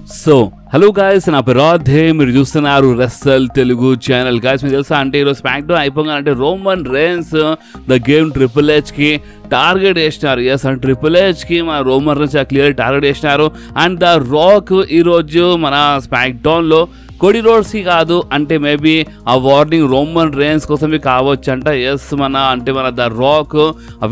Hello guys, నా పేరు రాధే. మీరు చూస్తున్నారు రెస్సల్ తెలుగు ఛానల్. గాయస్ మీకు తెలుసా అంటే ఈరోజు స్మాక్ డౌన్ అయిపోగానంటే Roman Reigns the Game Triple హెచ్కి టార్గెట్ చేసినారు. ఎస్ అండ్ ట్రిపుల్ హెచ్కి మన రోమన్ రేన్స్ క్లియర్ టార్గెట్ చేసినారు. అండ్ ద రాక్ ఈరోజు మన స్మాక్ డౌన్లో కోడి రోడ్స్కి కాదు అంటే మేబీ ఆ వార్నింగ్ రోమన్ రేన్స్ కోసమే కావచ్చు అంట. ఎస్ మన ద రాక్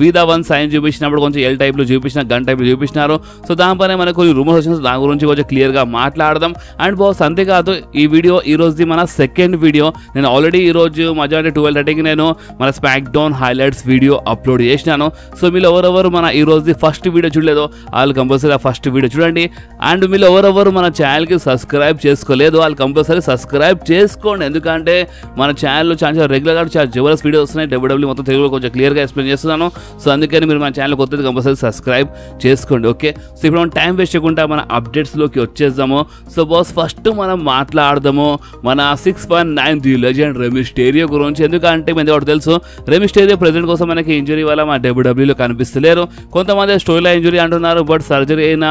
వీదా వన్ సైన్ చూపించినప్పుడు కొంచెం ఎల్ టైప్లో చూపించిన గన్ టైప్లో చూపించినారు. సో దానిపైన మనకు కొన్ని రూమర్స్ వచ్చిన దాని గురించి కొంచెం క్లియర్గా మాట్లాడదాం. అండ్ బాస్ అంతేకాదు ఈ వీడియో ఈరోజుది మన సెకండ్ వీడియో. నేను ఆల్రెడీ ఈరోజు మధ్యాహ్నం 12:30కి నేను మన smack down highlights video upload చేసినాను. సో మీరు ఎవరెవరు మన ఈరోజుది ఫస్ట్ వీడియో చూడలేదో వాళ్ళు కంపల్సరీ ఆ ఫస్ట్ వీడియో చూడండి. అండ్ మీరు ఎవరెవరు మన ఛానల్కి సబ్స్క్రైబ్ చేసుకోలేదు వాళ్ళు కంపల్సరీ సబ్స్క్రైబ్ చేసుకోండి. ఎందుకంటే మన ఛానల్లో చాలా రెగ్యులర్గా చాలా జబర్దస్త్ వీడియోస్ వస్తున్నాయి. డబ్ల్యూడబ్ల్యూ మొత్తం తెలుగులో కొంచెం క్లియర్గా ఎక్స్ప్లెయిన్ చేస్తున్నాను. సో అందుకని మీరు మన ఛానల్ కొత్తది కంపల్సరీ సబ్స్క్రైబ్ చేసుకోండి. ఓకే, సో ఇప్పుడు మనం టైం వేస్ట్ చేయకుండా మన అప్డేట్స్లోకి వచ్చేద్దాము. సో బాస్ ఫస్ట్ మనం మాట్లాడదాము మన 619 ది లెజెండ్ రెమిస్టేరియో గురించి. ఎందుకంటే మీకు ఒకటి తెలుసు, రెమిస్టేరియో ప్రెజెంట్ కోసం మనకి ఇంజరీ వల్ల మన డబ్ల్యూడబ్ల్యూలో కనిపిస్తలేరు. కొంతమంది స్టోరీలో ఇంజరీ అంటున్నారు, బట్ సర్జరీ అయిన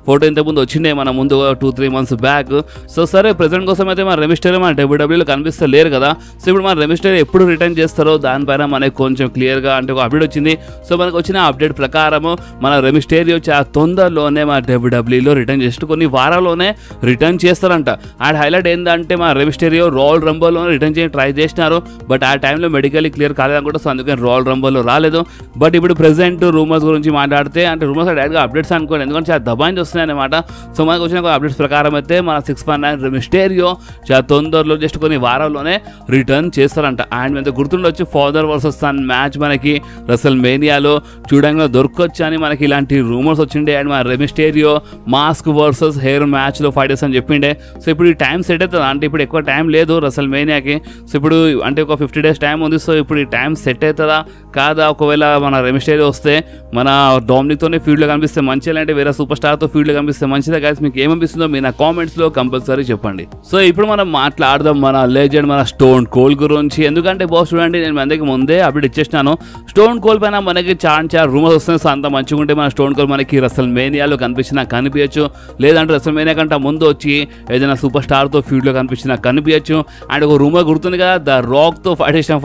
ఫోటో ఇంతకుముందు వచ్చిండే మన ముందు 2-3 months బ్యాక్. సో సరే ప్రెజెంట్ కోసం అయితే మన రెమిస్టేరియో మన డబ్ల్యూడబ్ల్యూలో కనిపిస్తలేరు కదా. సో ఇప్పుడు మన రెమిస్టేరియో ఎప్పుడు రిటర్న్ చేస్తారో దానిపైన మనకి కొంచెం క్లియర్గా అంటే ఒక అప్డేట్ వచ్చింది. సో మనకు వచ్చిన అప్డేట్ ప్రకారము మన రెమిస్టేరియో చాలా తొందరలోనే మన డబ్ల్యూడబ్ల్యూలో రిటర్న్ చేస్తూ కొన్ని వారాల్లోనే రిటర్న్ చేస్తారంట. అండ్ హైలైట్ ఏంటంటే మన రెమిస్టేరియో రాయల్ రంబల్లో రిటర్న్ చేయడానికి ట్రై చేసినారు, బట్ ఆ టైంలో మెడికల్లీ క్లియర్ కాలేదనుకుంటా. సో అందుకని రాయల్ రంబల్లో రాలేదు. బట్ ఇప్పుడు ప్రెసెంట్ రూమర్స్ గురించి మాట్లాడితే అంటే రూమర్స్ డైరెక్ట్గా అప్డేట్స్ అనుకోండి, ఎందుకంటే చాలా దబాయించి వస్తున్నాయి అనమాట. సో మనకు వచ్చిన అప్డేట్స్ ప్రకారం అయితే మన 619 రెమిస్టేరియో చాలా తొందరలో జస్ట్ కొన్ని వారాల్లోనే రిటర్న్ చేస్తారంట. అండ్ మీద గుర్తుండొచ్చు ఫాదర్ వర్సెస్ సన్ మ్యాచ్ మనకి రెసల్ మేనియాలో చూడంగా దొరకొచ్చు అని మనకి ఇలాంటి రూమర్స్ వచ్చిండే. అండ్ మన రెమిస్టేరియో మాస్క్ వర్సెస్ హెయిర్ మ్యాచ్లో ఫైట్ చేస్తాను చెప్పిండే. సో ఇప్పుడు ఈ టైం సెట్ అవుతుంది అంటే ఇప్పుడు ఎక్కువ టైం లేదు రెసల్ మేనియాకి. సో ఇప్పుడు అంటే ఒక 50 days టైం ఉంది. సో ఇప్పుడు ఈ టైం సెట్ అవుతుందా కాదా? ఒకవేళ మన రెమిస్టేరియో వస్తే మన డామినిక్తోనే ఫీల్డ్లో కనిపిస్తే మంచిగా, అంటే వేరే సూపర్ స్టార్తో ఫీల్డ్లో కనిపిస్తే మంచిదా గైస్? మీకు ఏమనిపిస్తుందో మీ నా కామెంట్స్లో కంపల్సరీ చెప్పండి. సో ఇప్పుడు మనం మాట్లాడదాం మన లెజెండ్ మన స్టోన్ కోల్డ్ గురించి. ఎందుకంటే బాస్ చూడండి నేను అందరికి ముందే అప్డేట్ ఇచ్చేసినాను. స్టోన్ కోల్డ్ పైన మనకి చాలా రూమర్స్ వస్తున్నాయి. సో అంత మంచిగా ఉంటే మన స్టోన్ కోల్డ్ మనకి రెసల్ మేనియాలో కనిపించినా కనిపించచ్చు, లేదంటే రెసల్ మేనియా కంటే ముందు వచ్చి ఏదైనా సూపర్ స్టార్తో ఫీల్డ్లో కనిపించినా కనిపించచ్చు. అండ్ ఒక రూమర్ గుర్తుంది కదా, ద రాక్తో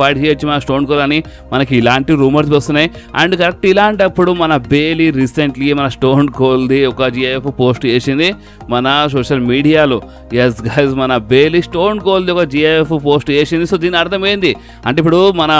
ఫైట్ చేయొచ్చు మన స్టోన్ కోల్డ్ అని మనకి ఇలాంటి రూమర్స్ వస్తున్నాయి. అండ్ కరెక్ట్ ఇలాంటప్పుడు మన బేలీ రీసెంట్లీ మన స్టోన్ కోల్డ్ది ఒక జిఎఫ్ పోస్ట్ చేసింది మన సోషల్ మీడియాలో. ఎస్ గైస్, మన బేలీ స్టోన్ కోల్డ్ది ఒక జిఎఫ్ పోస్ట్ చేసింది. సో దీని అర్థం ఏంది అంటే ఇప్పుడు మన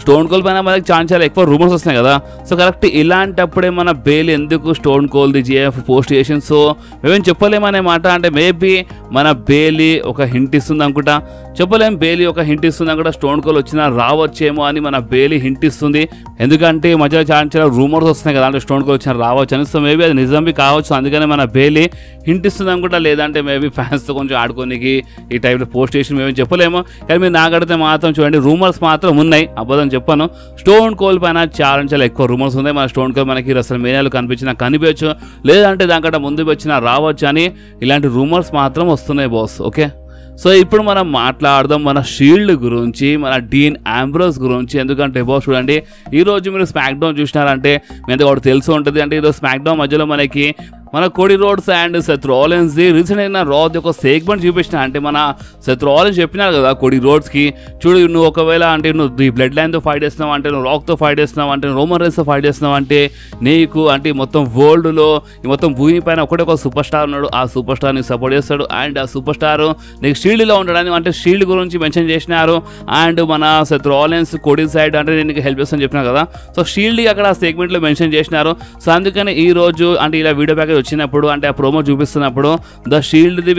స్టోన్ కోల్డ్ పైన మనకి చాలా ఎక్కువ రూమర్స్ వస్తున్నాయి కదా. సో కరెక్ట్ ఇలాంటప్పుడే మన బేలీ ఎందుకు స్టోన్ కోల్డ్ది జిఎఫ్ పోస్ట్ చేసింది. సో మేమేం చెప్పలేమనే మాట, అంటే మేబీ మన బేలీ ఒక హింట్ ఇస్తుంది అనుకుంటా, చెప్పలేం. బేలీ ఒక హింట్ ఇస్తుంది అనుకుంటా, స్టోన్ కోల్డ్ వచ్చినా రావచ్చేమో అని మన బేలీ హింట్ ఇస్తుంది. ఎందుకంటే మధ్యలో చాలా రూమర్స్ వస్తున్నాయి కదా అంటే స్టోన్ కోల్డ్ వచ్చినా రావచ్చు అని. సో మేబీ అది నిజంబి కావచ్చు, అందుకనే మన బేలీ హింట్ ఇస్తుంది అనుకుంటా. లేదంటే మేబీ ఫ్యాన్స్తో కొంచెం ఆడుకోనికి ఈ టైప్లో పోస్ట్ చేసి మేము చెప్పలేము. కానీ మీరు నాకడితే మాత్రం చూడండి రూమర్స్ మాత్రం ఉన్నాయి, అబద్ధం చెప్పాను. స్టోన్ కోల్డ్ పైన చాలా ఎక్కువ రూమర్స్ ఉన్నాయి. మన స్టోన్ కోల్డ్ మనకి రెసల్ మేనియాలో కనిపించినా కనిపించచ్చు, లేదంటే దానికంటే ముందు వచ్చినా రావచ్చు అని ఇలాంటి రూమర్స్ మాత్రం వస్తున్నాయి బాస్. ఓకే, సో ఇప్పుడు మనం మాట్లాడదాం మన షీల్డ్ గురించి, మన డీన్ ఆంబ్రోస్ గురించి. ఎందుకంటే బాస్ చూడండి ఈరోజు మీరు స్మాక్ డౌన్ చూసినారంటే మీకు ఒకటి తెలిసి ఉంటుంది. అంటే ఈరోజు స్మాక్ డౌన్ మధ్యలో మనకి మన కోడి రోడ్స్ అండ్ సెత్ రాలిన్స్ది రీసెంట్ అయిన రాద్ ఒక సెగ్మెంట్ చూపించిన. అంటే మన సెత్ రాలిన్స్ చెప్పినారు కదా కోడి రోడ్స్కి, చూడు నువ్వు ఒకవేళ అంటే నువ్వు ఈ బ్లడ్ లైన్తో ఫైట్ చేస్తున్నావు అంటే, నువ్వు రాక్తో ఫైట్ చేస్తున్నావు అంటే, రోమన్ రేన్స్తో ఫైట్ చేస్తున్నావు అంటే నీకు అంటే మొత్తం వరల్డ్లో మొత్తం భూమి పైన ఒకటే ఒక సూపర్ స్టార్ ఉన్నాడు, ఆ సూపర్ స్టార్ నీకు సపోర్ట్ చేస్తాడు. అండ్ ఆ సూపర్ స్టార్ నీకు షీల్డ్లో ఉండడానికి అంటే షీల్డ్ గురించి మెన్షన్ చేసినారు. అండ్ మన సెత్ రాలిన్స్ కోడి సైడ్ అంటే నేను నీకు హెల్ప్ చేస్తాను చెప్పినా కదా. సో షీల్డ్ అక్కడ ఆ సెగ్మెంట్లో మెన్షన్ చేసినారు. సో అందుకని ఈ రోజు అంటే ఇలా వీడియో ప్యాకేజ్ వచ్చినప్పుడు అంటే ఆ ప్రోమో చూపిస్తున్నప్పుడు ద షీల్డ్ది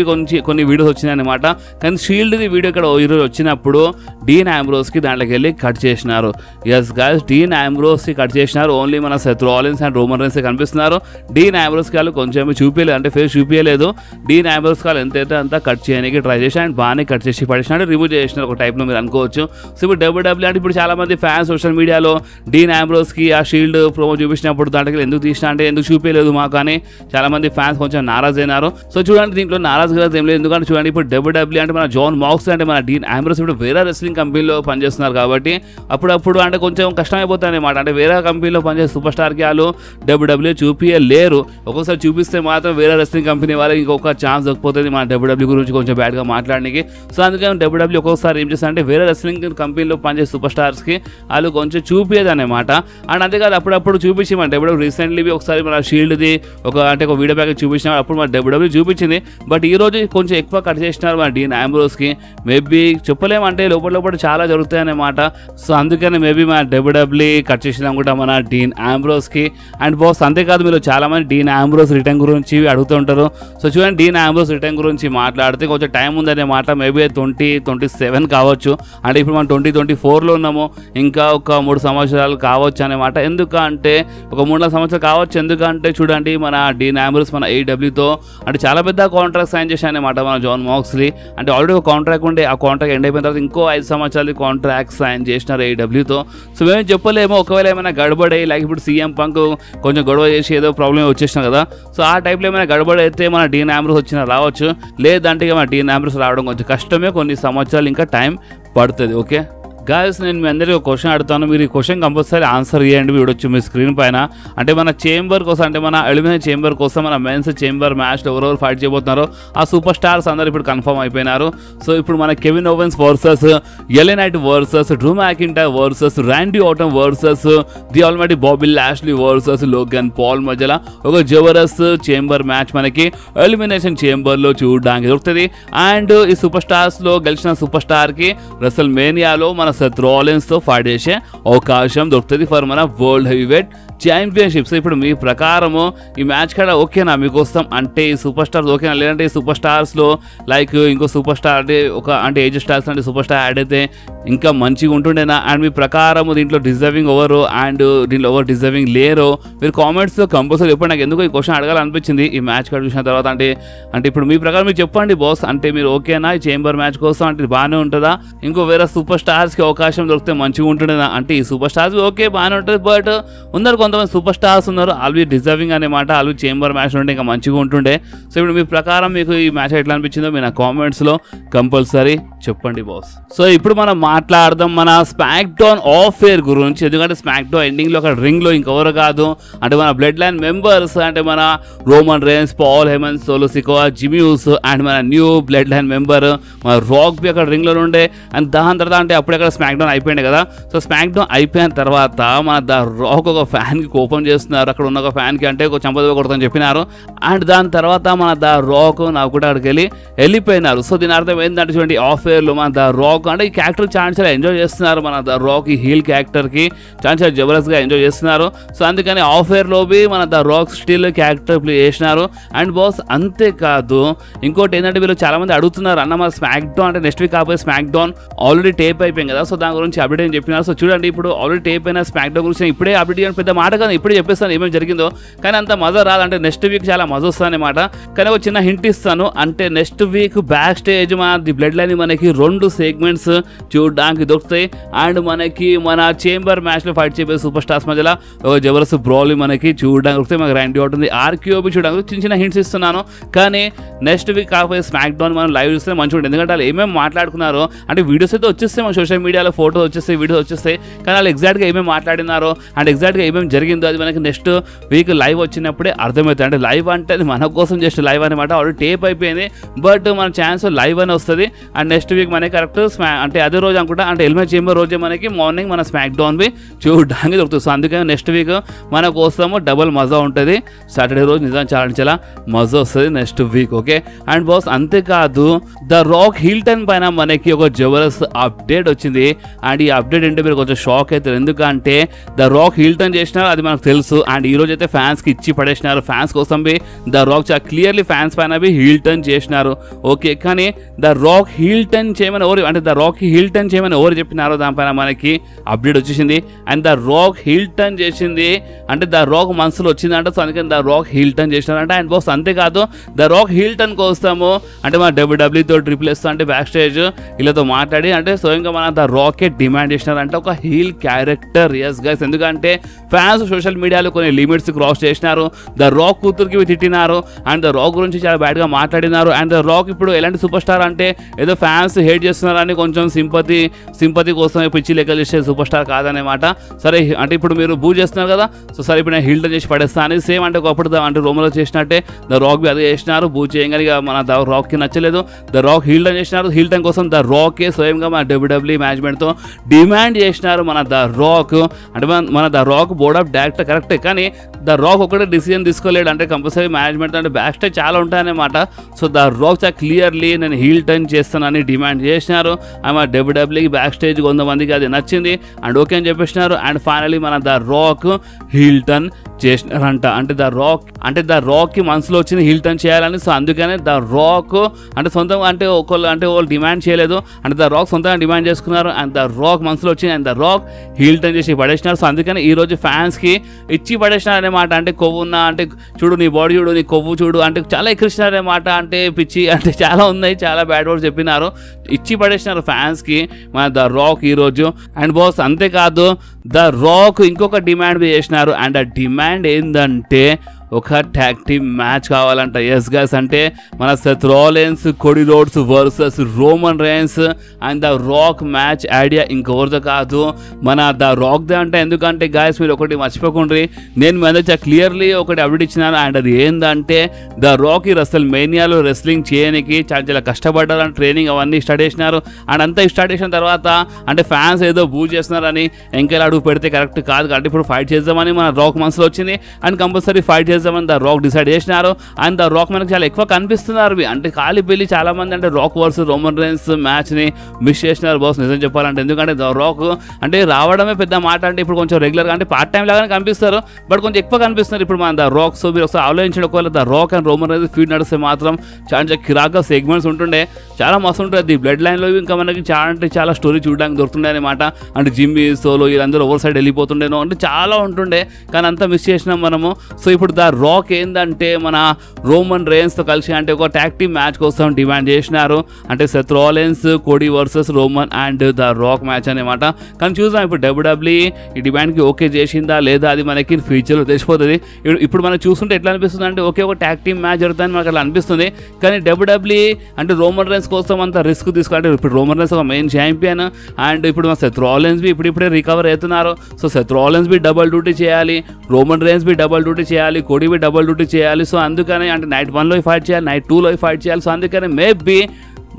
కొన్ని వీడియోస్ వచ్చినాయి అనమాట. కానీ షీల్డ్ది వీడియో ఇక్కడ ఈరోజు వచ్చినప్పుడు డీన్ ఆంబ్రోస్కి దాంట్లోకి వెళ్ళి కట్ చేసినారు. ఎస్ గైస్, డీన్ ఆంబ్రోస్కి కట్ చేసినారు. ఓన్లీ మన Seth Rollins and Roman rains కనిపిస్తున్నారు. డీన్ ఆంబ్రోస్కి వాళ్ళు కొంచెం చూపించలేదు, అంటే ఫేస్ చూపించలేదు. డీన్ ఆంబ్రోస్కి వాళ్ళు ఎంతైతే అంతా కట్ చేయడానికి ట్రై చేసి అండ్ బాగానే కట్ చేసి పడేసినాడు, రిమూవ్ చేసినారు ఒక టైప్లో మీరు అనుకోవచ్చు. సో ఇప్పుడు డబ్ల్యూడబ్ల్యూ అంటే ఇప్పుడు చాలా మంది ఫ్యాన్స్ సోషల్ మీడియాలో డీన్ ఆంబ్రోస్కి ఆ షీల్డ్ ప్రోమో చూపించినప్పుడు దాంట్లోకి ఎందుకు తీసినా అంటే ఎందుకు చూపించలేదు మాకు అని చాలా మంది ఫ్యాన్స్ కొంచెం నారాజ్ అయినారు. సో చూడండి దీంట్లో నారాజ్ గారు ఏం లేదు, ఎందుకంటే చూడండి ఇప్పుడు డబ్ల్యూడబ్ల్యూ అంటే మన జాన్ మాక్స్లీ అంటే మన డీన్ ఆంబ్రోస్ ఇప్పుడు వేరే రెస్లింగ్ కంపెనీలో పనిచేస్తున్నారు కాబట్టి అప్పుడప్పుడు అంటే కొంచెం కష్టమైపోతుంది అనమాట. అంటే వేరే కంపెనీలో పనిచేసే సూపర్ స్టార్కి వాళ్ళు డబ్ల్యూడబ్ల్యూ చూపించలేరు. ఒక్కొక్కసారి చూపిస్తే మాత్రం వేరే రెస్లింగ్ కంపెనీ వాళ్ళకి ఇంకొక ఛాన్స్ దొరికిపోతుంది మన డబ్ల్యూడబ్ల్యూ గురించి కొంచెం బ్యాడ్గా మాట్లాడడానికి. సో అందుకని డబ్ల్యూడబ్ల్యూ ఒక్కొక్కసారి ఏం చేస్తారంటే వేరే రెస్లింగ్ కంపెనీలో పనిచేసే సూపర్ స్టార్స్కి వాళ్ళు కొంచెం చూపించేది అనమాట. అండ్ అంతేకాదు అప్పుడప్పుడు చూపించి మన డబ్ల్యూడబ్ల్యూ రీసెంట్లీ ఒకసారి మన షీల్డ్ది ఒక వీడియో ప్యాకేజ్ చూపించిన అప్పుడు మన డబ్ల్యూడబ్ల్యూ చూపించింది. బట్ ఈ రోజు కొంచెం ఎక్కువ కట్ చేసినారు మన డీన్ ఆంబ్రోస్కి. మేబీ చెప్పలేమంటే లోపల చాలా జరుగుతాయి అన్నమాట. సో అందుకని మేబీ మన డబ్ల్యూడబ్ల్యూ కట్ చేసిన అనుకుంటా మన డీన్ ఆంబ్రోస్కి. అండ్ బాస్ అంతేకాదు మీరు చాలా మంది డీన్ ఆంబ్రోస్ రిటర్న్ గురించి అడుగుతుంటారు. సో చూడండి డీన్ ఆంబ్రోస్ రిటర్న్ గురించి మాట్లాడితే కొంచెం టైం ఉందనే మాట. మేబీ 2027 కావచ్చు. అంటే ఇప్పుడు మనం 2024లో ఉన్నాము, ఇంకా ఒక 3 సంవత్సరాలు కావచ్చు అనమాట. ఎందుకంటే ఒక 3-4 సంవత్సరాలు కావచ్చు. ఎందుకంటే చూడండి మన డీన్ ఆంబ్రోస్ మన AEWతో అంటే చాలా పెద్ద కాంట్రాక్ట్ సైన్ చేశాను అనమాట మన జాన్ మాక్స్లీ. అంటే ఆల్రెడీ ఒక కాంట్రాక్ట్ ఉండే, ఆ కాంట్రాక్ట్ ఎండ్ అయిపోయిన తర్వాత ఇంకో 5 సంవత్సరాలు కాంట్రాక్ట్ సైన్ చేసినారు AEWతో. సో మేము చెప్పలేమో ఒకవేళ ఏమైనా గడబడి లైక్ ఇప్పుడు CM పంక్ కొంచెం గొడవ చేసి ఏదో ప్రాబ్లం వచ్చేసినా కదా. సో ఆ టైప్లో ఏమైనా గడబడి అయితే మన డీన్ ఆంబ్రోస్ వచ్చినా రావచ్చు, లేదంటే మన డీన్ ఆంబ్రోస్ రావడం కొంచెం కష్టమే, కొన్ని సంవత్సరాలు ఇంకా టైం పడుతుంది. ఓకే గాయస్ నేను మీ అందరికీ ఒక క్వశ్చన్ అడుగుతాను, మీరు ఈ క్వశ్చన్ కంపల్సరీ ఆన్సర్ చేయండి. వీడొచ్చు మీ స్క్రీన్ పైన. అంటే మన చేంబర్ కోసం అంటే మన ఎలిమినేషన్ చేంబర్ కోసం మన మెన్స్ చేంబర్ మ్యాచ్లో ఎవరెవరు ఫైట్ చేయబోతున్నారో ఆ సూపర్ స్టార్స్ అందరూ ఇప్పుడు కన్ఫర్మ్ అయిపోయినారు. సో ఇప్పుడు మన Kevin Owens versus LA Knight versus Drew McIntyre versus Randy Orton versus the almighty Bobby Lashley versus Logan Paul మధ్యలో ఒక జబర్దస్త్ చేంబర్ మ్యాచ్ మనకి ఎలిమినేషన్ చేంబర్లో చూడడానికి దొరుకుతుంది. అండ్ ఈ సూపర్ స్టార్స్లో గెలిచిన సూపర్ స్టార్కి రెసల్ మేనియాలో మన సెత్ రాలిన్స్తో ఫైట్ చేసే అవకాశం దొరుకుతుంది ఫర్ మన వరల్డ్ హెవీవెయిట్ ఛాంపియన్షిప్స్. ఇప్పుడు మీ ప్రకారము ఈ మ్యాచ్ కూడా ఓకేనా మీకోసం? అంటే ఈ సూపర్ స్టార్స్ ఓకేనా, లేదంటే ఈ సూపర్ స్టార్స్లో లైక్ ఇంకో సూపర్ స్టార్ అంటే ఏజ్ స్టార్స్ అంటే సూపర్ స్టార్ యాడ్ అయితే ఇంకా మంచిగా ఉంటుండేనా? అండ్ మీ ప్రకారము దీంట్లో డిజర్వింగ్ ఎవరు అండ్ దీంట్లో ఎవరు డిజర్వింగ్ లేరు మీరు కామెంట్స్లో కంపల్సరీ చెప్పండి. నాకు ఎందుకు ఈ క్వశ్చన్ అడగాలనిపించింది ఈ మ్యాచ్ కార్డ్ చూసిన తర్వాత. అంటే ఇప్పుడు మీ ప్రకారం మీరు చెప్పండి బాస్, అంటే మీరు ఓకేనా ఈ చేంబర్ మ్యాచ్ కోసం? అంటే ఇది బాగానే ఉంటుందా? ఇంకో వేరే సూపర్ స్టార్స్కి అవకాశం దొరికితే మంచిగా ఉంటుండేనా? అంటే ఈ సూపర్ స్టార్స్ ఓకే బాగానే ఉంటుంది, బట్ ఉన్నారు కొంతమంది సూపర్ స్టార్స్ ఉన్నారు ఆల్వి డిజర్వింగ్ అనమాట, ఆల్వి చేంబర్ మ్యాచ్ ఉంటే ఇంకా మంచిగా ఉంటుండే. సో ఇప్పుడు మీ ప్రకారం మీకు ఈ మ్యాచ్ ఎట్లా అనిపించిందో మీరు నా కామెంట్స్లో కంపల్సరీ చెప్పండి బాస్. సో ఇప్పుడు మనం మాట్లాడదాం మన స్మాక్ డౌన్ ఆఫ్ ఎయిర్ గురించి. ఎందుకంటే స్మాక్ డౌన్ ఎండింగ్లో ఒక రింగ్లో ఇంకెవరు కాదు అంటే మన బ్లడ్ లైన్ మెంబర్స్ అంటే మన Roman Reigns, Paul Heyman, Solo Sikoa, Jimmy Uso and మన న్యూ బ్లడ్ లైన్ మెంబర్ మన రాక్ బి అక్కడ రింగ్లో ఉండే. అండ్ దాని తర్వాత అంటే అప్పుడు అక్కడ స్మాక్ డౌన్ అయిపోయింది కదా. సో స్మాక్ డౌన్ అయిపోయిన తర్వాత మన ద రాక్ ఒక ఫ్యాన్కి కోపం చేస్తున్నారు, అక్కడ ఉన్న ఒక ఫ్యాన్కి అంటే ఒక చంపదవ కొడతాని చెప్పినారు. అండ్ దాని తర్వాత మన ద రాక్ నాకు కూడా అక్కడికి వెళ్ళిపోయినారు. సో దీని అర్థం ఏంటంటే చూడండి ఆఫ్ ఎయిర్లో మన ద రాక్ అంటే ఈ క్యారెక్టర్ చాలా చాలా ఎంజాయ్ చేస్తున్నారు. మన ద రాక్ ఈ హీల్ క్యారెక్టర్కి చాలా చాలా జబర్దస్త్గా ఎంజాయ్ చేస్తున్నారు. సో అందుకని ఆఫ్ ఎయిర్లో మన the rock still character play చేసినారు. అండ్ బాస్ అంతేకాదు ఇంకోటి ఏంటంటే వీళ్ళు చాలా మంది అడుగుతున్నారు అన్న మన స్మాక్ డౌన్ అంటే నెక్స్ట్ వీక్ కాకపోతే స్మాక్ డౌన్ ఆల్రెడీ టేప్ అయిపోయింది కదా. సో దాని గురించి అప్డేట్ అని చెప్పినారు. సో చూడండి ఇప్పుడు ఆల్రెడీ టేప్ అయిన స్మాక్ డౌన్ గురించి ఇప్పుడే అప్డేట్ చేయడం పెద్ద మాట కదా, ఇప్పుడే చెప్పేస్తాను ఏమేమి జరిగిందో. కానీ అంత మజా రాదు, అంటే నెక్స్ట్ వీక్ చాలా మజా వస్తుంది అనమాట. కానీ ఒక చిన్న హింట్ ఇస్తాను, అంటే నెక్స్ట్ వీక్ బ్యాక్ స్టేజ్ మన ది బ్లడ్ లైన్ మనకి 2 సెగ్మెంట్స్ చూడడానికి దొరుకుతాయి. అండ్ మనకి మన చేంబర్ మ్యాచ్లో ఫైట్ చేసే సూపర్ స్టార్స్ మధ్యలో ఒక జబర్దస్త్ బ్రాల్ మనకి చూడడానికి దొరుకుతాయి. మనకి ర్యాండీ ఆర్టన్ ఆర్క్యూబీ చూడడానికి చిన్న చిన్న హింట్స్ ఇస్తున్నాను. కానీ నెక్స్ట్ వీక్ కాకపోతే స్మాక్ డౌన్ మనం లైవ్ చూస్తే మంచిగా ఉంటుంది. ఎందుకంటే వాళ్ళు ఏమేమి మాట్లాడుకున్నారో అంటే వీడియోస్ అయితే వచ్చేస్తాయి, మన సోషల్ మీడియాలో ఫోటోస్ వచ్చేస్తాయి, వీడియోస్ వచ్చేస్తాయి. కానీ వాళ్ళు ఎగ్జాక్ట్గా ఏమేమి మాట్లాడినారో అండ్ ఎగ్జాక్ట్గా ఏమేమి జరిగిందో అది మనకి నెక్స్ట్ వీక్ లైవ్ వచ్చినప్పుడే అర్థమవుతుంది. అంటే లైవ్ అంటే అది మన కోసం జస్ట్ లైవ్ అనమాట, ఆల్రెడీ టేప్ అయిపోయింది బట్ మన ఛాన్స్ లైవ్ అని వస్తుంది. అండ్ నెక్స్ట్ వీక్ మనకి కరెక్ట్ అంటే అదే రోజు అనుకుంటా అంటే ఎలిమినేషన్ చేంబర్ రోజే మనకి మార్నింగ్ మన స్మాక్ డౌన్ చూడడానికి దొరుకుతుంది. సో అందుకని నెక్స్ట్ వీక్ మన కోసము డబుల్ మజా ఉంటుంది. సాటర్డే రోజు నిజం చాలా చాలా మజా వస్తుంది next week. Okay and boss అంతేకాదు ద రాక్ హిల్టన్ పైన మనకి ఒక జబర్దస్త్ అప్డేట్ వచ్చింది. అండ్ ఈ అప్డేట్ అంటే మీరు కొంచెం షాక్ అవుతారు, ఎందుకంటే ద రాక్ హిల్టన్ చేసినారు అది మనకు తెలుసు. అండ్ ఈ రోజు అయితే ఫ్యాన్స్కి ఇచ్చి పడేసినారు, ఫ్యాన్స్ కోసం ద రాక్ చాలా క్లియర్లీ ఫ్యాన్స్ పైన హీల్ టర్న్ చేసినారు. ఓకే కానీ ద రాక్ హీల్ టర్న్ చేయమని ఎవరు అంటే the Rock heel turn turn చేయమని ఎవరు చెప్పినారో దానిపైన మనకి అప్డేట్ వచ్చేసింది. And the Rock heel turn చేసింది, అంటే ద రాక్ మనసులో వచ్చిందంట. సో అందుకని ద రాక్ హీల్ టర్న్ చేసినారంట. అండ్ బాస్ అంతేకాదు ద రాక్ హీల్ టర్న్ కోస్తాము అంటే మన డబ్ల్యూడబ్ల్యూతో ట్రిపుల్ ఎస్ అంటే బ్యాక్ స్టేజ్ వీళ్ళతో మాట్లాడి అంటే స్వయంగా మన ద రాకే డిమాండ్ చేసినారంటే ఒక హీల్ క్యారెక్టర్. ఎస్ గైస్, ఎందుకంటే ఫ్యాన్స్ సోషల్ మీడియాలో కొన్ని లిమిట్స్ క్రాస్ చేసినారు, ద రాక్ కూతురికి తిట్టినారు అండ్ ద రాక్ గురించి చాలా బ్యాడ్గా మాట్లాడినారు. అండ్ ద రాక్ ఇప్పుడు ఎలాంటి సూపర్ స్టార్ అంటే ఏదో ఫ్యాన్స్ హేట్ చేస్తున్నారని కొంచెం సింపతి కోసం పిచ్చి లెక్కలు చేసే సూపర్ స్టార్ కాదనేమాట. సరే అంటే ఇప్పుడు మీరు బూ చేస్తున్నారు కదా, సో సరే ఇప్పుడు నేను హీల్ టర్న్ చేసి పడేస్తాను అని సేమ్ అంటే ఒకప్పుడు అంటే రోమలో చేసినట్టే ద రాక్ అదే చేసినారు. బూ చేయగానే మన ద రాక్కి నచ్చలేదు, ద రాక్ హీల్ టర్న్ చేసినారు. హీల్ టర్న్ కోసం ద రాకే స్వయంగా మన డబ్ల్యూడబ్ల్యూ మేనేజ్మెంట్తో డిమాండ్ చేసినారు మన ద రాక్. అంటే మన the rock board of director కరెక్టే, కానీ ద రాక్ ఒకటే డిసిజన్ తీసుకోలేడు, అంటే కంపల్సరీ మేనేజ్మెంట్ అంటే బ్యాక్ స్టేజ్ చాలా ఉంటాయన్నమాట. సో ద రాక్ చాలా క్లియర్లీ నేను హీల్ టర్న్ చేస్తానని డిమాండ్ చేసినారు. ఆమె డబ్ల్యూడబ్ల్యూకి బ్యాక్ స్టేజ్ కొంతమందికి అది నచ్చింది అండ్ ఓకే అని చెప్పేసినారు. అండ్ ఫైనలీ మన ద రాక్ హీల్ టర్న్ చేసినారంట. అంటే ద రాక్ కి మనసులో వచ్చింది హీల్ టర్న్ చేయాలని. సో అందుకనే ద రాక్ అంటే సొంతంగా అంటే వాళ్ళు డిమాండ్ చేయలేదు, అంటే ద రాక్ సొంతంగా డిమాండ్ చేసుకున్నారు అండ్ ద రాక్ మనసులో వచ్చింది and the Rock heel turn చేసి పడేసినారు. సో అందుకని ఈ రోజు ఫ్యాన్స్ కి ఇచ్చి పడేసినారు అనమాట. అంటే కొవ్వున్న అంటే చూడు నీ బాడీ చూడు, నీ కొవ్వు చూడు అంటే చాలా ఎక్కిరిసినారు అనమాట. అంటే పిచ్చి అంటే చాలా ఉన్నాయి, చాలా బ్యాడ్ వర్డ్స్ చెప్పినారు, ఇచ్చి పడేసినారు ఫ్యాన్స్ కి మన ద రాక్ ఈ రోజు. అండ్ బాస్ అంతేకాదు ద రాక్ ఇంకొక డిమాండ్ చేసినారు అండ్ ఆ డిమాండ్ ఏంటంటే ఒక ట్యాగ్ టీమ్ మ్యాచ్ కావాలంట. ఎస్ గైస్, అంటే మన Seth Rollins, Cody Rhodes versus Roman Reigns and the Rock match idea ఇంకెవరితో కాదు మన ద రాక్ దే అంటే. ఎందుకంటే గైస్ మీరు ఒకటి మర్చిపోకుండ్రి, నేను మీ అందరికీ క్లియర్లీ ఒకటి అప్డేట్ ఇచ్చినాను అండ్ అది ఏంటంటే ద రాక్ ఈ రెస్ల్ మేనియాలో రెస్లింగ్ చేయడానికి చాలా కష్టపడ్డారు అండ్ ట్రైనింగ్ అవన్నీ స్టార్ట్ చేసినారు. అండ్ అంతా స్టార్ట్ చేసిన తర్వాత అంటే ఫ్యాన్స్ ఏదో బూ చేస్తున్నారని ఎంకెళ్ళి అడుగు పెడితే కరెక్ట్ కాదు కాబట్టి ఇప్పుడు ఫైట్ చేద్దామని మన రాక్ మనసులో వచ్చింది అండ్ కంపల్సరీ ఫైట్ చేద్దామని ద రాక్ డిసైడ్ చేసినారు. అండ్ ద రాక్ మనకు చాలా ఎక్కువ కనిపిస్తున్నారు అంటే ఖాళీ పెళ్ళి చాలా మంది అంటే rock versus Roman rains match ని మిస్ చేసినారు బాస్ నిజం చెప్పాలంటే. ఎందుకంటే ద రాక్ అంటే రావడమే పెద్ద మాట, అంటే ఇప్పుడు కొంచెం రెగ్యులర్గా అంటే పార్ట్ టైం లాగానే కనిపిస్తారు బట్ కొంచెం ఎక్కువ కనిపిస్తున్నారు ఇప్పుడు మన ద రాక్. సో మీరు ఒకసారి ఆలోచించడం ఒకవేళ the rock and Roman Reigns feed నడిస్తే మాత్రం చాలా కిరాక సెగ్మెంట్స్ ఉంటుండే, చాలా మస్తు ఉంటుంది. బ్లడ్ లైన్లో ఇంకా మనకి చాలా స్టోరీ చూడడానికి దొరుకుతుండే అనమాట. అంటే జిమ్మీ సోలో వీళ్ళందరూ ఓవర్ సైడ్ వెళ్ళిపోతుండేనో అంటే చాలా ఉంటుండే, కానీ అంతా మిస్ చేసినాం మనము. సో ఇప్పుడు ద రాక్ ఏంటంటే మన రోమన్ రైన్స్తో కలిసి అంటే ఒక ట్యాగ్ టీమ్ మ్యాచ్ కోసం డిమాండ్ చేసినారు. అంటే Seth Rollins, Cody versus Roman and the Rock match అనమాట. కానీ చూద్దాం ఇప్పుడు డబ్ల్యూడబ్ల్యూఈ ఈ డిమాండ్కి ఓకే చేసిందా లేదా అది మనకి ఫ్యూచర్లో తెలిసిపోతుంది. ఇప్పుడు మనం చూస్తుంటే ఎట్లా అనిపిస్తుంది అంటే ఓకే ఒక ట్యాగ్ టీమ్ మ్యాచ్ జరుగుతుందని మనకు అట్లా అనిపిస్తుంది. కానీ డబ్ల్యూడబ్ల్యూఈ అంటే రోమన్ రైన్స్ కోసం అంత రిస్క్ తీసుకుంటే ఇప్పుడు రోమన్ రైన్స్ ఒక మెయిన్ ఛాంపియన్ అండ్ ఇప్పుడు మన సెత్ రాలిన్స్ బి ఇప్పుడే రికవర్ అవుతున్నారు. సో సెత్ రాలిన్స్ బి డబుల్ డ్యూటీ చేయాలి, రోమన్ రైన్స్ బి డబుల్ డ్యూటీ చేయాలి, కోడీ బి డబుల్ డ్యూటీ చేయాలి. సో అందుకని అంటే నైట్ 1లో ఫైట్ చేయాలి, నైట్ 2లో ఫైట్ చేయాలి. సో అందుకని మేబీ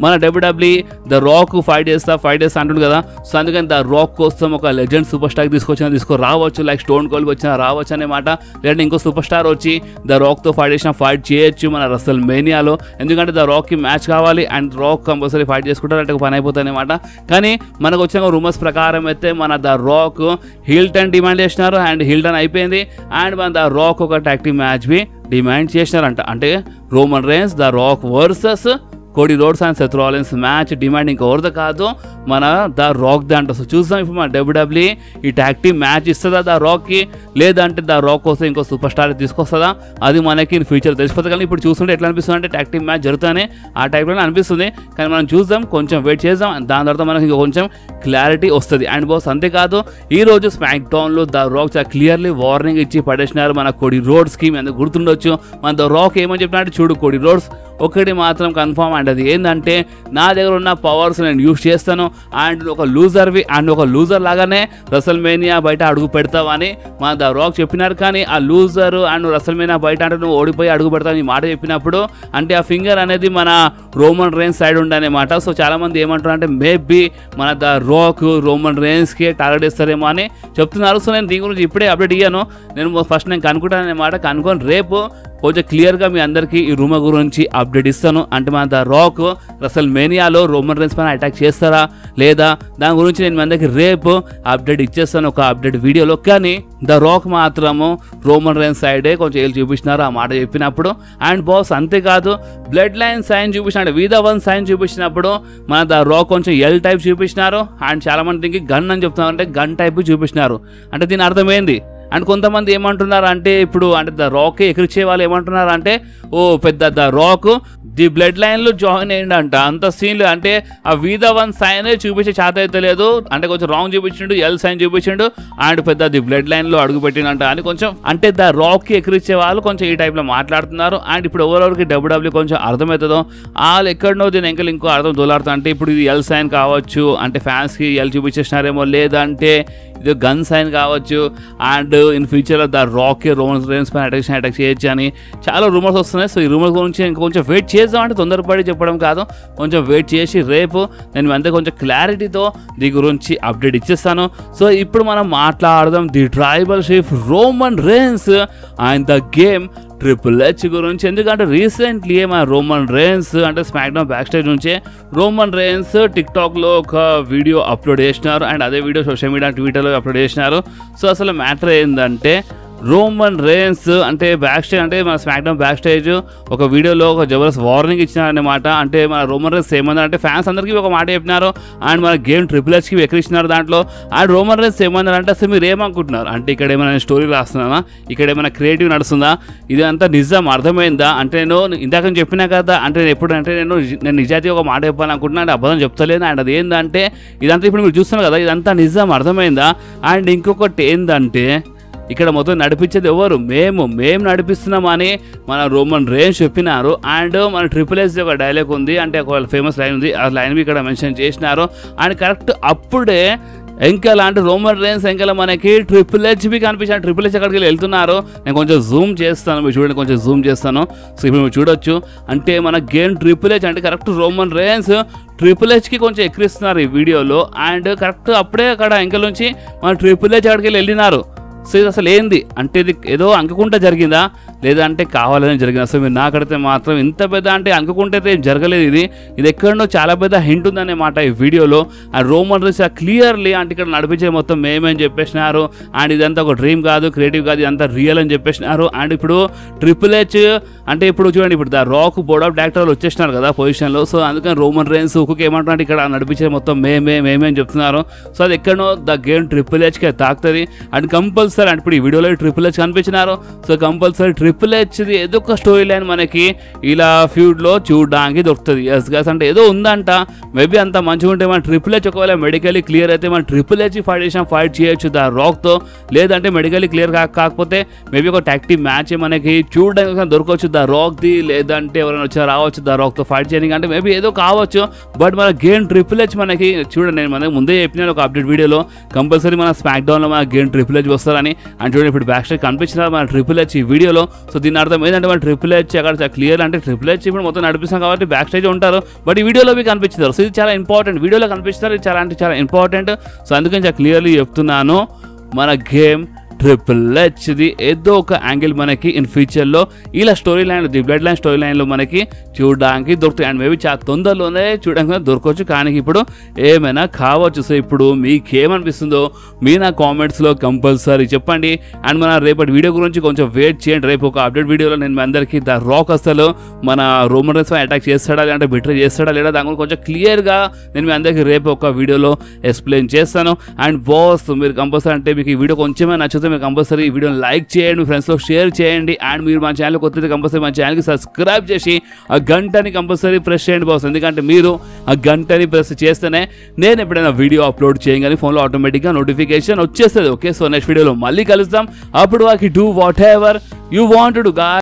మన డబ్ల్యూడబ్ల్యూఈ ద రాక్ ఫైట్ చేస్తా అంటుంది కదా. సో అందుకని ద రాక్ కోసం ఒక లెజెండ్ సూపర్ స్టార్ తీసుకురావచ్చు, లైక్ స్టోన్ కోల్డ్ వచ్చినా రావచ్చు అనమాట. లేదంటే ఇంకో సూపర్ స్టార్ వచ్చి ద రాక్తో ఫైట్ చేయొచ్చు మన రెస్ల్ మేనియాలో. ఎందుకంటే ద రాక్కి మ్యాచ్ కావాలి అండ్ రాక్ కంపల్సరీ ఫైట్ చేసుకుంటారు అంటే పని అయిపోతుంది అనమాట. కానీ మనకు వచ్చిన రూమర్స్ ప్రకారం అయితే మన the Rock heel turn demand చేసినారు అండ్ హీల్ టర్న్ అయిపోయింది అండ్ మన ద రాక్ ఒక ట్యాగ్ టీమ్ మ్యాచ్ బి డిమాండ్ చేసినారంట. అంటే Roman Reigns the Rock versus Cody Rhodes and Seth Rollins match demand ఇంకెవరిదో కాదు మన ద రాక్ దే అంట. సో చూద్దాం ఇప్పుడు మన డబ్ల్యూడబ్ల్యూఈ ఈ ట్యాగ్ టీమ్ మ్యాచ్ ఇస్తుందా ద రాక్కి, లేదంటే ద రాక్ కోసం ఇంకో సూపర్ స్టార్ తీసుకొస్తుందా అది మనకి ఫ్యూచర్ తెలిసిపోతుంది. కానీ ఇప్పుడు చూస్తుంటే ఎట్లా అనిపిస్తుంది అంటే ట్యాగ్ టీమ్ మ్యాచ్ జరుగుతానే ఆ టైప్లోనే అనిపిస్తుంది. కానీ మనం చూద్దాం, కొంచెం వెయిట్ చేద్దాం, దాని తర్వాత మనకి ఇంకా కొంచెం క్లారిటీ వస్తుంది. అండ్ బాస్ అంతేకాదు ఈ రోజు స్మాక్ డౌన్లో ద రాక్ చాలా క్లియర్లీ వార్నింగ్ ఇచ్చి పడేసినారు మన కోడీ రోడ్స్కి. మీ అందరికి గుర్తుండొచ్చు మన ద రాక్ ఏమని చెప్పినట్టు, చూడు కోడీ రోడ్స్ ఒకటి మాత్రం కన్ఫర్మ్ అండ్ అది ఏంటంటే నా దగ్గర ఉన్న పవర్స్ నేను యూజ్ చేస్తాను అండ్ ఒక లూజర్వి అండ్ ఒక లూజర్ లాగానే రెస్ల్ మేనియా బయట అడుగు పెడతావని మన ద రాక్ చెప్పినారు. కానీ ఆ లూజర్ అండ్ రెస్ల్ మేనియా బయట అంటే నువ్వు ఓడిపోయి అడుగు పెడతావు ఈ మాట చెప్పినప్పుడు అంటే ఆ ఫింగర్ అనేది మన రోమన్ రైన్స్ సైడ్ ఉండనమాట. సో చాలా మంది ఏమంటారు అంటే మేబీ మన ద రాక్ రోమన్ రైన్స్కి టార్గెట్ ఇస్తారేమో అని చెప్తున్నారు. సో నేను దీని గురించి ఇప్పుడే అప్డేట్ ఇయ్యాను, నేను ఫస్ట్ నేను కనుక్కుంటాను అనమాట. కనుక్కొని రేపు కొంచెం క్లియర్గా మీ అందరికీ ఈ రూమర్ గురించి అప్డేట్ ఇస్తాను. అంటే మన ద రాక్ రెస్ల్ మేనియాలో రోమన్ రైన్స్ పైన అటాక్ చేస్తారా లేదా దాని గురించి నేను మీ అందరికీ రేపు అప్డేట్ ఇచ్చేస్తాను ఒక అప్డేట్ వీడియోలో. కానీ ద రాక్ మాత్రము రోమన్ రైన్స్ సైడే కొంచెం ఏళ్ళు చూపించినారు ఆ మాట చెప్పినప్పుడు. అండ్ బాస్ అంతేకాదు బ్లడ్ లైన్ సైన్ చూపించిన చూపించినాడు V1 సైన్ చూపించినప్పుడు మన ద రాక్ కొంచెం ఎల్ టైప్ చూపించినారు అండ్ చాలా మంది దీనికి గన్ అని చెప్తున్నారు, అంటే గన్ టైప్ చూపించినారు. అంటే దీని అర్థం ఏంది? అండ్ కొంతమంది ఏమంటున్నారు అంటే ఇప్పుడు అంటే ద రాక్ ఎగిరిచే వాళ్ళు ఏమంటున్నారు అంటే ఓ పెద్ద ద రాక్ ది బ్లడ్ లైన్లో జాయిన్ అయ్యిండంట, అంత సీన్లు అంటే ఆ V1 సైన్ చూపించే చేత అయితే లేదు, అంటే కొంచెం రాంగ్ చూపించిండు, ఎల్ సైన్ చూపించిండు అండ్ పెద్ద ది బ్లడ్ లైన్లో అడుగు పెట్టిండంట అని కొంచెం అంటే ద రాక్కి ఎక్కిరిచ్చే వాళ్ళు కొంచెం ఈ టైప్లో మాట్లాడుతున్నారు. అండ్ ఇప్పుడు ఎవరెవరికి డబ్ల్యూడబ్ల్యూ కొంచెం అర్థమవుతుందో వాళ్ళు ఎక్కడనో దీని ఎంకలు ఇంకో అర్థం దొలాడుతా, అంటే ఇప్పుడు ఇది ఎల్ సైన్ కావచ్చు, అంటే ఫ్యాన్స్కి ఎల్ చూపించేసినారేమో, లేదంటే ఇది గన్ సైన్ కావచ్చు అండ్ ఇన్ ఫ్యూచర్లో ద రాక్ రోమన్ రేన్స్ పైన అటాక్ చేయొచ్చు అని చాలా రూమర్స్ వస్తున్నాయి. సో ఈ రూమర్స్ గురించి ఇంకా కొంచెం వెయిట్ చేద్దాం, అంటే తొందరపడి చెప్పడం కాదు, కొంచెం వెయిట్ చేసి రేపు నేను అంతే కొంచెం క్లారిటీతో దీని గురించి అప్డేట్ ఇచ్చేస్తాను. సో ఇప్పుడు మనం మాట్లాడదాం the tribal chief Roman rains and the Game triple H గురించి. ఎందుకంటే రీసెంట్లీ మన రోమన్ రేన్స్ అంటే స్మాక్ డౌన్ బ్యాక్ స్టేజ్ నుంచే రోమన్ రేన్స్ టిక్టాక్లో ఒక వీడియో అప్లోడ్ చేసినారు అండ్ అదే వీడియో సోషల్ మీడియా ట్విట్టర్లో అప్లోడ్ చేసినారు. సో అసలు మ్యాటర్ ఏంటంటే రోమన్ రేన్స్ అంటే బ్యాక్ స్టేజ్ అంటే మన స్మాక్ డౌన్ బ్యాక్ స్టేజ్ ఒక వీడియోలో ఒక జబర్దస్త్ వార్నింగ్ ఇచ్చినారన్నమాట. అంటే మన రోమన్ రేన్స్ ఏమన్నారంటే ఫ్యాన్స్ అందరికీ ఒక మాట చెప్పినారు అండ్ మన గేమ్ ట్రిపుల్ హెచ్కి ఎక్కిరిచ్చినారు దాంట్లో. అండ్ రోమన్ రేన్స్ ఏమన్నారంటే అసలు మీరు ఏమనుకుంటున్నారు, అంటే ఇక్కడ ఏమైనా స్టోరీ రాస్తున్నానా, ఇక్కడ ఏమైనా క్రియేటివ్ నడుస్తుందా, ఇది అంతా నిజం అర్థమైందా, అంటే నేను ఇందాక చెప్పినా కదా, అంటే ఎప్పుడు అంటే నేను నిజాయితీ ఒక మాట చెప్పాలనుకుంటున్నా అంటే అబద్ధం చెప్తలేదు. అండ్ అది ఏంటంటే ఇదంతా ఇప్పుడు మీరు చూస్తున్నారు కదా, ఇదంతా నిజం అర్థమైందా. అండ్ ఇంకొకటి ఏంటంటే ఇక్కడ మొత్తం నడిపించేది ఎవరు, మేము నడిపిస్తున్నామని మన రోమన్ రేన్స్ చెప్పినారు. అండ్ మన ట్రిపుల్ హెచ్ ఒక డైలాగ్ ఉంది, అంటే ఒక ఫేమస్ లైన్ ఉంది, ఆ లైన్ ఇక్కడ మెన్షన్ చేసినారు. అండ్ కరెక్ట్ అప్పుడే ఇంకా లాంటి రోమన్ రేన్స్ ఇంకా మనకి ట్రిపుల్ హెచ్బి కనిపించాను. ట్రిపుల్ హెచ్ ఎక్కడికి వెళ్తున్నారు, నేను కొంచెం జూమ్ చేస్తాను, మీరు చూడండి, కొంచెం జూమ్ చేస్తాను. సో ఇప్పుడు మీరు చూడొచ్చు, అంటే మన గేమ్ ట్రిపుల్ హెచ్ అంటే కరెక్ట్ రోమన్ రేన్స్ ట్రిపుల్ హెచ్కి కొంచెం ఎక్కిరిస్తున్నారు ఈ వీడియోలో. అండ్ కరెక్ట్ అప్పుడే అక్కడ ఎంకల నుంచి మన ట్రిపుల్ హెచ్ అక్కడికి వెళ్ళినారు. సో ఇది అసలు ఏంది అంటే ఇది ఏదో అనుకుంటా జరిగిందా లేదంటే కావాలని జరిగింది? అసలు మీరు నాకడితే మాత్రం ఇంత పెద్ద అంటే అనుకుంటే ఏం జరగలేదు, ఇది ఎక్కడో చాలా పెద్ద హింట్ ఉందనే మాట ఈ వీడియోలో. అండ్ రోమన్ రేన్స్ క్లియర్లీ అంటే ఇక్కడ నడిపించే మొత్తం మేమేం చెప్పేసినారు అండ్ ఇదంతా ఒక డ్రీమ్ కాదు, క్రియేటివ్ కాదు, ఇదంతా రియల్ అని చెప్పేసినారు. అండ్ ఇప్పుడు ట్రిపుల్ హెచ్ అంటే ఇప్పుడు చూడండి, ఇప్పుడు ద రాక్ బోర్డ్ ఆఫ్ డైరెక్టర్లు వచ్చేసినారు కదా పొజిషన్లో. సో అందుకని రోమన్ రేన్స్ ఒక్కొక్క ఏమంటున్నారు ఇక్కడ నడిపించే మొత్తం మేమేం చెప్తున్నారు. సో అది ఎక్కడో ద గేమ్ ట్రిపుల్ హెచ్కి తాకుతుంది. అండ్ కంపల్సరీ అంటే ఇప్పుడు ఈ వీడియోలో ట్రిపుల్ హెచ్ కనిపించినారు. సో కంపల్సరీ ట్రిపుల్ హెచ్ది ఏదో ఒక స్టోరీ లైన్ మనకి ఇలా ఫ్యూడ్లో చూడడానికి దొరుకుతుంది. ఎస్ గైస్, అంటే ఏదో ఉందంట, మేబీ అంత మంచిగా ఉంటే మన ట్రిపుల్ హెచ్ ఒకవేళ మెడికలీ క్లియర్ అయితే మన ట్రిపుల్ హెచ్ ఫైట్ చేయొచ్చు ద రాక్తో, లేదంటే మెడికలీ క్లియర్ కాకపోతే మేబీ ఒక టాక్టివ్ మ్యాచ్ మనకి చూడడానికి దొరకవచ్చు ద రాక్ది, లేదంటే ఎవరైనా వచ్చి రావచ్చు ద రాక్తో ఫైట్ చేయడానికి, అంటే మేబీ ఏదో కావచ్చు. బట్ మన గేమ్ ట్రిపుల్ హెచ్ మనకి చూడండి, నేను మనకి ముందే చెప్పినాను ఒక అప్డేట్ వీడియోలో, కంపల్సరీ మన స్మాక్ డౌన్లో మన గేమ్ ట్రిపుల్ హెచ్ వస్తారని. అండ్ చూడండి ఇప్పుడు బ్యాక్ స్టేజ్ కనిపించినారు మన ట్రిపుల్ హెచ్ ఈ వీడియోలో. సో దీని అర్థం ఏంటంటే మన ట్రిపుల్ హెచ్ అక్కడ క్లియర్ అంటే ట్రిపుల్ హెచ్ ఇప్పుడు మొత్తం నడిపిస్తాం కాబట్టి బ్యాక్ స్టేజ్ ఉంటారు, బట్ ఈ వీడియోలో మీకు కనిపిస్తారు. సో ఇది చాలా ఇంపార్టెంట్, వీడియోలో కనిపిస్తారు, ఇది చాలా అంటే చాలా ఇంపార్టెంట్. సో అందుకని చాలా క్లియర్లీ చెప్తున్నాను, మన గేమ్ ట్రిపుల్ హెచ్ది ఏదో ఒక యాంగిల్ మనకి ఇన్ ఫ్యూచర్లో ఇలా story line the blood line story లైన్లో మనకి చూడడానికి దొరుకుతాయి. అండ్ మేబీ చాలా తొందరలోనే చూడడానికి దొరకవచ్చు, కానీ ఇప్పుడు ఏమైనా కావచ్చు. సో ఇప్పుడు మీకేమనిపిస్తుందో మీ నా కామెంట్స్లో కంపల్సరీ చెప్పండి. అండ్ మన రేపటి వీడియో గురించి కొంచెం వెయిట్ చేయండి. రేపు ఒక అప్డేట్ వీడియోలో నేను మీ అందరికీ ద రాక్ అసలు మన రోమన్ రేన్స్ అటాక్ చేస్తాడా లేదంటే బిట్రే చేస్తాడా లేదా దాని గురించి కొంచెం క్లియర్గా నేను మీ అందరికీ రేపు ఒక వీడియోలో ఎక్స్ప్లెయిన్ చేస్తాను. అండ్ బాస్ మీరు కంపల్సరీ అంటే మీకు ఈ వీడియో కొంచెమే నచ్చితే మీరు కంపల్సరీ ఈ వీడియోని లైక్ చేయండి, మీ ఫ్రెండ్స్లో షేర్ చేయండి. అండ్ మీరు మా ఛానల్కి వస్తే కంపల్సరీ మా ఛానల్కి సబ్స్క్రైబ్ చేసి ఆ గంటని కంపల్సరీ ప్రెస్ చేయండి బాస్, ఎందుకంటే మీరు ఆ గంటని ప్రెస్ చేస్తేనే నేను ఎప్పుడైనా వీడియో అప్లోడ్ చేయగానే ఫోన్లో ఆటోమేటిక్గా నోటిఫికేషన్ వచ్చేస్తుంది. ఓకే, సో నెక్స్ట్ వీడియోలో మళ్ళీ కలుద్దాం. అప్పుడు వాకి do whatever you want to గా